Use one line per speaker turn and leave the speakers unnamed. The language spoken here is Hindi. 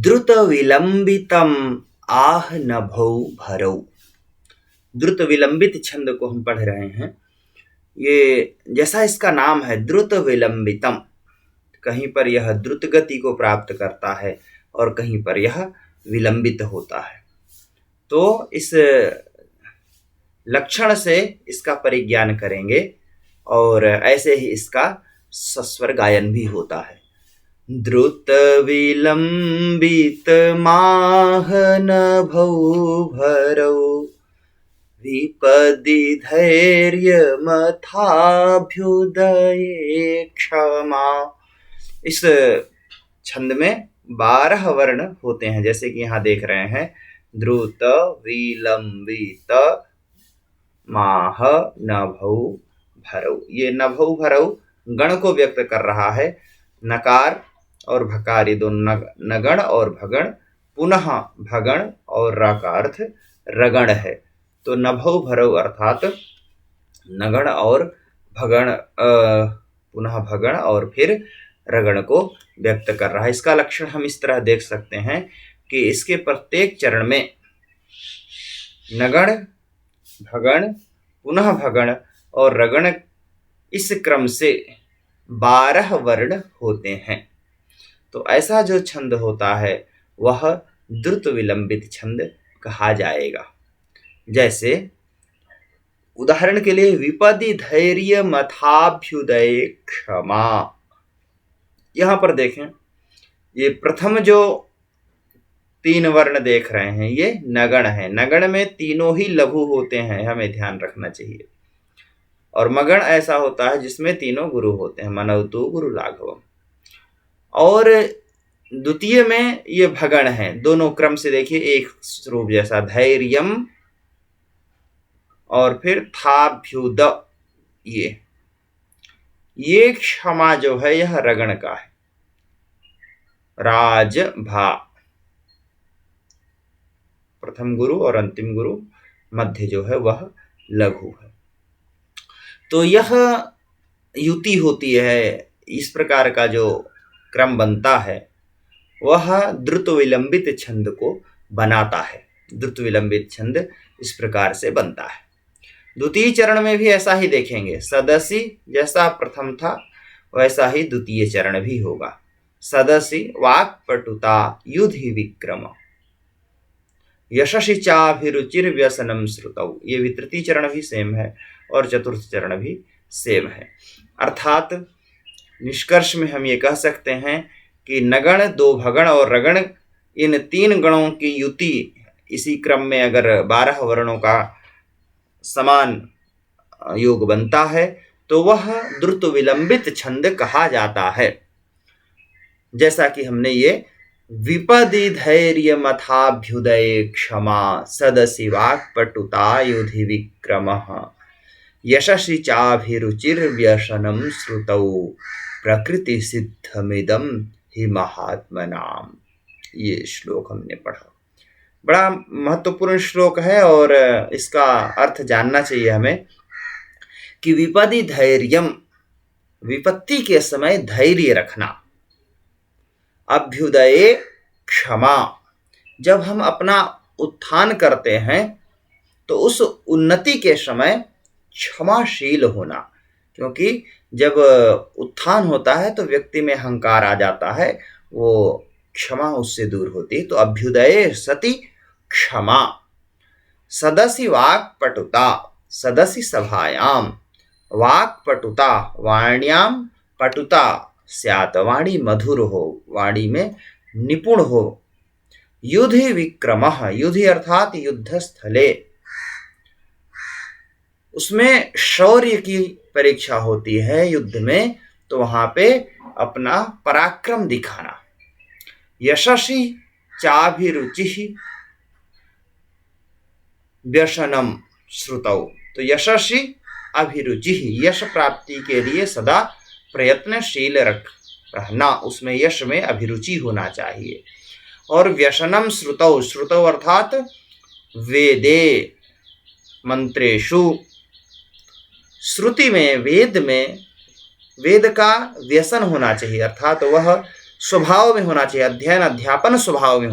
द्रुत विलंबितम आह नभौ भरौ। द्रुत विलंबित छंद को हम पढ़ रहे हैं। ये जैसा इसका नाम है द्रुत विलंबितम, कहीं पर यह द्रुत गति को प्राप्त करता है और कहीं पर यह विलंबित होता है। तो इस लक्षण से इसका परिज्ञान करेंगे और ऐसे ही इसका सस्वर गायन भी होता है। द्रुत विलंबित माह नभौ भरौ, विपदि धैर्य मथाभ्युदये क्षमा। इस छंद में 12 वर्ण होते हैं, जैसे कि यहाँ देख रहे हैं द्रुत विलंबित माह नभौ भरौ। ये नभौ भरौ गण को व्यक्त कर रहा है। नकार और भकार, ये दोनों नगण और भगण, पुनः भगण और रा का अर्थ रगण है। तो नभौ भरौ अर्थात नगण और भगण, पुनः भगण और फिर रगण को व्यक्त कर रहा है। इसका लक्षण हम इस तरह देख सकते हैं कि इसके प्रत्येक चरण में नगण, भगण, पुनः भगण और रगण, इस क्रम से 12 वर्ण होते हैं। तो ऐसा जो छंद होता है वह द्रुत विलंबित छंद कहा जाएगा। जैसे उदाहरण के लिए विपदि धैर्य मथाभ्युदये क्षमा। यहां पर देखें, ये प्रथम जो 3 वर्ण देख रहे हैं ये नगण है। नगण में तीनों ही लघु होते हैं, हमें ध्यान रखना चाहिए। और मगण ऐसा होता है जिसमें तीनों गुरु होते हैं, मनवतु गुरु लाघवम। और द्वितीय में ये भगण है। दोनों क्रम से देखिए एक रूप जैसा, धैर्यम और फिर थाभ्युद। ये क्षमा जो है यह रगण का है। राज भा प्रथम गुरु और अंतिम गुरु, मध्य जो है वह लघु है। तो यह युति होती है। इस प्रकार का जो क्रम बनता है वह द्रुत विलंबित छंद को बनाता है। द्रुत विलंबित छंद इस प्रकार से बनता है। द्वितीय चरण में भी ऐसा ही देखेंगे। सदसी जैसा प्रथम था वैसा ही द्वितीय चरण भी होगा। सदसी वाक्पटुता युधि विक्रम, यशसि चाभिरुचिर व्यसनम श्रुतौ। ये भी तृतीय चरण भी सेम है और चतुर्थ चरण भी सेम है। अर्थात निष्कर्ष में हम ये कह सकते हैं कि नगण, 2 भगण और रगण, इन 3 गणों की युति इसी क्रम में अगर 12 वर्णों का समान योग बनता है तो वह द्रुत विलंबित छंद कहा जाता है। जैसा कि हमने ये विपदि धैर्य मथाभ्युदये क्षमा, सदसि वाक्पटुता युधि विक्रमः, यशसि चाभिरुचिर व्यसनम श्रुतौ, प्रकृति सिद्धमिदं हि महात्मनाम। ये श्लोक हमने पढ़ा। बड़ा महत्वपूर्ण श्लोक है और इसका अर्थ जानना चाहिए हमें कि विपदि धैर्यम, विपत्ति के समय धैर्य रखना। अभ्युदये क्षमा, जब हम अपना उत्थान करते हैं तो उस उन्नति के समय क्षमाशील होना। क्योंकि जब उत्थान होता है तो व्यक्ति में अहंकार आ जाता है, वो क्षमा उससे दूर होती है। तो अभ्युदये सति क्षमा। सदसि वाक्पटुता, सदसि सभायाम, वाक्पटुता वाण्याम, पटुता स्यात्, वाणी मधुर हो, वाणी में निपुण हो। युधि विक्रमः, युधि अर्थात युद्ध स्थले, उसमें शौर्य की परीक्षा होती है युद्ध में, तो वहां पे अपना पराक्रम दिखाना। यशसि चाभिरुचि व्यसनम श्रुतौ, तो यशसि अभिरुचि, यश प्राप्ति के लिए सदा प्रयत्नशील रहना, उसमें यश में अभिरुचि होना चाहिए। और व्यसनम श्रुतौ, श्रुतौ अर्थात वेदे मंत्रेषु, श्रुति में, वेद में वेद का व्यसन होना चाहिए। अर्थात वह स्वभाव में होना चाहिए, अध्ययन अध्यापन स्वभाव में